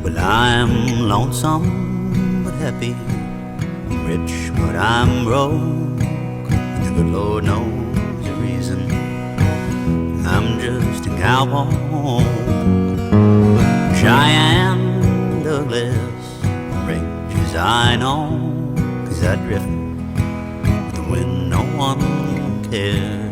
Well, I'm lonesome but happy, rich but I'm broke. The good Lord knows the reason. I'm just a cowboy. Cheyenne, Douglas, ranges I know, 'cause I drift when no one cares.